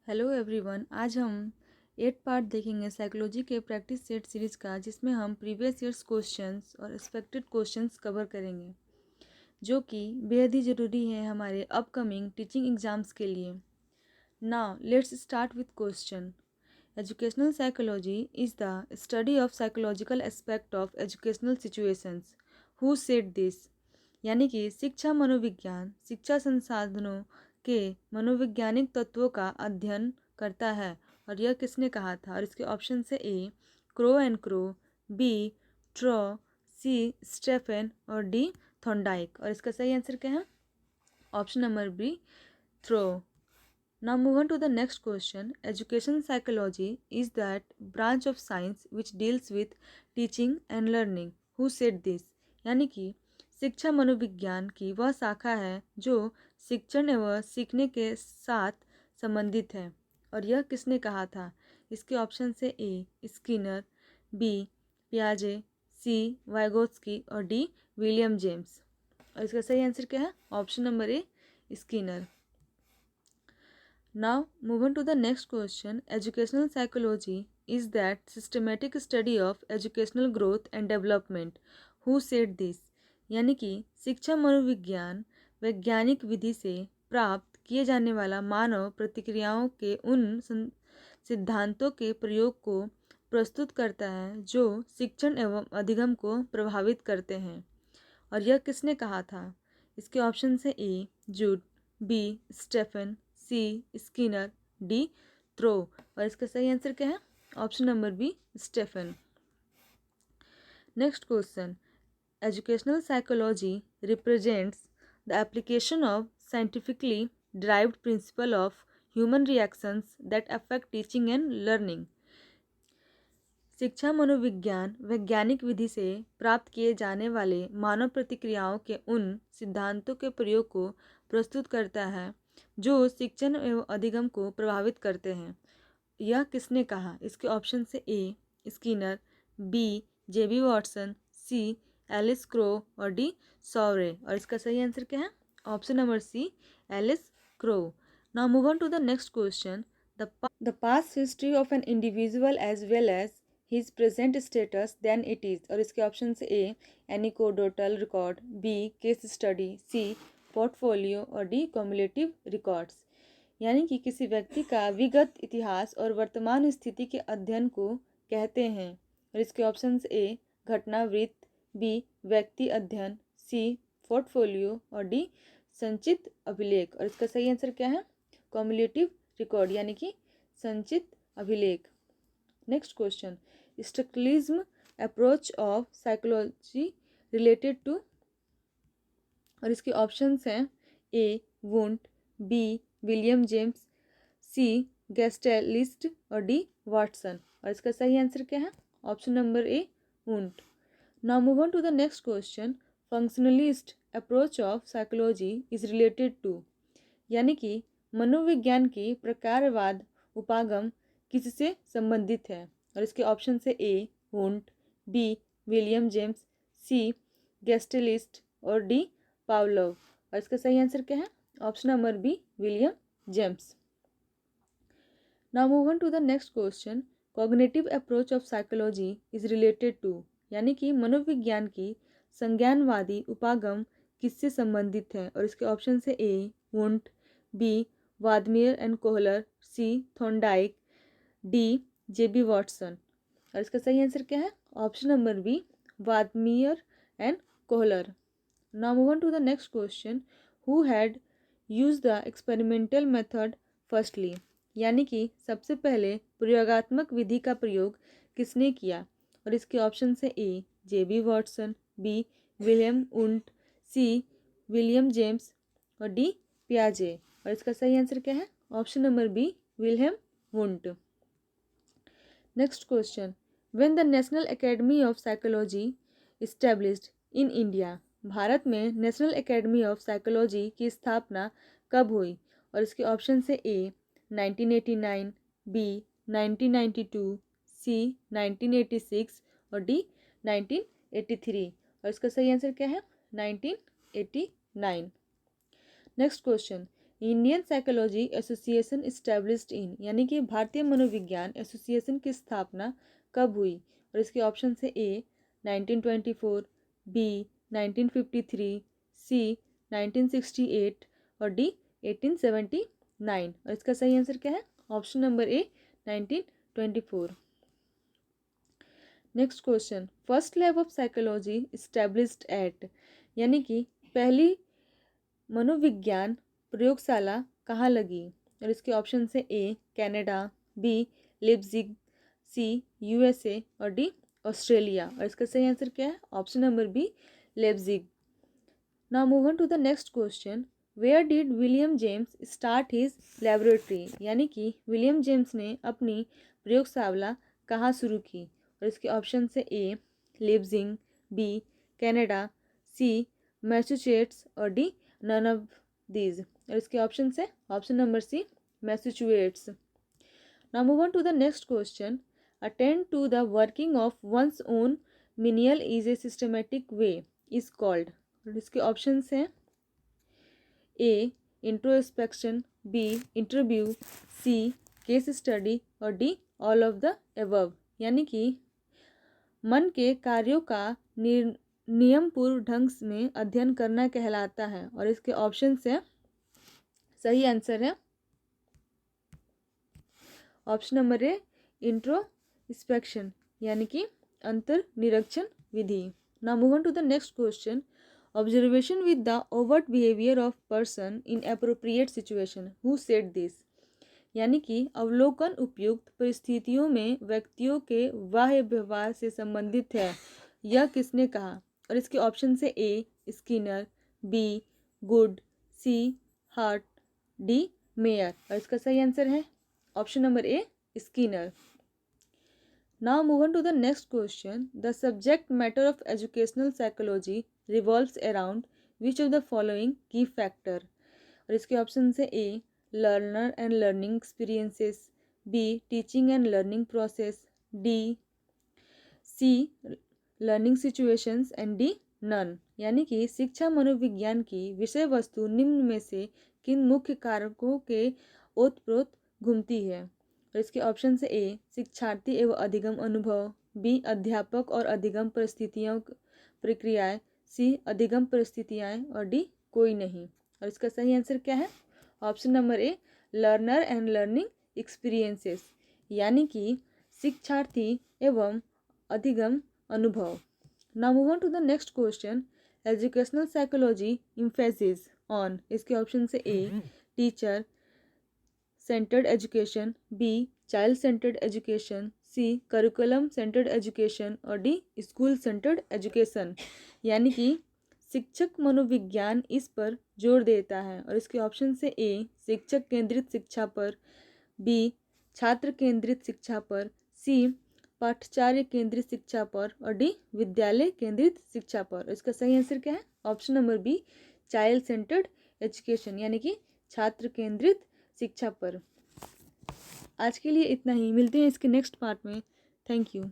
Hello everyone. आज हम 8 part देखेंगे साइकोलॉजी के प्रैक्टिस सेट सीरीज़ का, जिसमें हम प्रीवियस ईयर्स क्वेश्चंस और एक्सपेक्टेड क्वेश्चंस कवर करेंगे, जो कि बेहद ही ज़रूरी है हमारे अपकमिंग टीचिंग एग्जाम्स के लिए। Now let's start with question. Educational psychology is the study of psychological aspect of educational situations. Who said this? यानी कि शिक्षा मनोविज्ञान शिक्षा संसाधनों के मनोवैज्ञानिक तत्वों का अध्ययन करता है। और यह किसने कहा था? और इसके ऑप्शन से A Crow and Crow, B Trow, C Stephen और डी थॉर्नडाइक। और इसका सही आंसर क्या है? Option number B Trow. Now move on to the next question. Education psychology is that branch of science which deals with teaching and learning. Who said this? यानी कि शिक्षा मनोविज्ञान की वह शाखा है जो शिक्षण एवं सीखने के साथ संबंधित है। और यह किसने कहा था? इसके ऑप्शन से A Skinner, B पियाजे, C Vygotsky और डी विलियम जेम्स। और इसका सही आंसर क्या है? Option number A Skinner. Now move on to the next question. Educational psychology is that systematic study of educational growth and development. Who said this? यानी कि शिक्षा मनोविज्ञान वैज्ञानिक विधि से प्राप्त किए जाने वाला मानव प्रतिक्रियाओं के उन सिद्धांतों के प्रयोग को प्रस्तुत करता है जो शिक्षण एवं अधिगम को प्रभावित करते हैं। और यह किसने कहा था? इसके ऑप्शन से A Jude, B Stefan, C Skinner, D throw. और इसका सही आंसर क्या है? Option number B Stefan. Next question. Educational psychology represents the application of scientifically derived principle of human reactions that affect teaching and learning. शिक्षा मनोविज्ञान वैज्ञानिक विधि से प्राप्त किए जाने वाले मानव प्रतिक्रियाओं के उन सिद्धांतों के प्रयोग को प्रस्तुत करता है जो शिक्षण एवं अधिगम को प्रभावित करते हैं। यह किसने कहा? इसके ऑप्शन से A Skinner, B J B Watson, C Alice Crow और डी सॉरे। और इसका सही आंसर क्या है? Option number C Alice Crow. Now move on to the next question. The past history of an individual as well as his present status than it is। और इसके option से ए एनिकोडोटल record, B case study, सी portfolio और D cumulative records. यानी कि किसी व्यक्ति का विगत इतिहास और वर्तमान स्थिति के अध्ययन को कहते हैं। और इसके ऑप्शन से ए घटनावृत्त, बी व्यक्ति अध्ययन, सी पोर्टफोलियो और डी संचित अभिलेख। और इसका सही आंसर क्या है? कम्युलेटिव रिकॉर्ड यानी कि संचित अभिलेख। Next question. Structuralism approach of psychology related to. और इसके ऑप्शंस हैं A Wundt, B William James, C gestaltist और डी वाटसन। और इसका सही आंसर क्या है? Option number A Wundt. Now move on to the next question. Functionalist approach of psychology is related to. यानी कि मनोविज्ञान की प्रकारवाद उपागम किससे संबंधित है? और इसके ऑप्शन से A Wundt, B William James, C gestaltist और डी पावलोव। और इसका सही आंसर क्या है? Option number B William James. Now move on to the next question. Cognitive approach of psychology is related to. यानी कि मनोविज्ञान की संज्ञानवादी उपागम किससे संबंधित है? और इसके ऑप्शन से A Wundt, B Wertheimer and Kohler, C Thorndike, D J B Watson. और इसका सही आंसर क्या है? Option number B Wertheimer and Kohler. Now move on to the next question. Who had use the experimental method firstly. यानी कि सबसे पहले प्रयोगात्मक विधि का प्रयोग किसने किया? और इसके ऑप्शन से A J B Watson, B William Wundt, C William James और डी पियाजे। और इसका सही आंसर क्या है? Option number B William Wundt. Next question. When the national academy of psychology established in India. Bharat में नेशनल एकेडमी ऑफ साइकोलॉजी की स्थापना कब हुई? और इसके ऑप्शन से ए 1989, बी 1992, सी 1986 और डी 1983। और इसका सही आंसर क्या है? 1989। Next question. Indian psychology association established in, यानी कि भारतीय मनोविज्ञान एसोसिएशन की स्थापना कब हुई? और इसके ऑप्शन है ए 1924, बी 1953, सी 1968 और डी 1879। और इसका सही आंसर क्या है? Option number A 1924। Next question, first lab of psychology established at, यानी कि पहली मनोविज्ञान प्रयोगशाला कहाँ लगी? और इसके ऑप्शन है A Canada, B Leipzig, C USA और डी ऑस्ट्रेलिया। और इसका सही आंसर क्या है? Option number B Leipzig. Now move on to the next question, where did William James start his laboratory, यानी कि विलियम जेम्स ने अपनी प्रयोगशाला कहाँ शुरू की? और इसके ऑप्शन है A Leipzig, B Canada, C Massachusetts और डी नन ऑफ दीज। और इसके ऑप्शन है option number C Massachusetts. Now move on to the next question, attend to the working of one's own menial is a systematic way is called. और इसके options हैं A introspection, B interview, C case study और D all of the above. यानी कि मन के कार्यों का नियमपूर्ण ढंग में अध्ययन करना कहलाता है। और इसके ऑप्शन से सही आंसर है ऑप्शन नंबर ए इंट्रोस्पेक्शन, यानी कि अंतर निरीक्षण विधि। Now move on to the next question, observation with the overt behaviour of person in appropriate situation, who said this, यानी कि अवलोकन उपयुक्त परिस्थितियों में व्यक्तियों के बाह्य व्यवहार से संबंधित है, यह किसने कहा? और इसके ऑप्शन से A Skinner, B Good, C Hart, D Mayer. और इसका सही आंसर है option number A Skinner. Now move on to the next question, the subject matter of educational psychology revolves around which of the following key factor. और इसके option से A learner and learning experiences, B teaching and learning process, D C learning situations and D none. यानी कि शिक्षा मनोविज्ञान की विषय वस्तु निम्न में से किन मुख्य कारकों के ओतप्रोत घूमती है? और इसके ऑप्शन से ए शिक्षार्थी एवं अधिगम अनुभव, बी अध्यापक और अधिगम परिस्थितियों प्रक्रियाएं, सी अधिगम परिस्थितियां और डी कोई नहीं। और इसका सही आंसर क्या है? Option number A learner and learning experiences, यानी कि शिक्षार्थी एवं अधिगम अनुभव। Now move on to the next question, educational psychology emphasis on, इसके ऑप्शन से A teacher centred education, B child centred education, C curriculum centred education और D school centred education. यानी कि शिक्षक मनोविज्ञान इस पर जोर देता है। और इसके ऑप्शन से ए शिक्षक केंद्रित शिक्षा पर, बी छात्र केंद्रित शिक्षा पर, सी पाठ्यचर्या केंद्रित शिक्षा पर और डी विद्यालय केंद्रित शिक्षा पर। इसका सही आंसर क्या है? Option number B child centred education, यानी कि छात्र केंद्रित शिक्षा पर। आज के लिए इतना ही, मिलते हैं इसके नेक्स्ट पार्ट में। Thank you.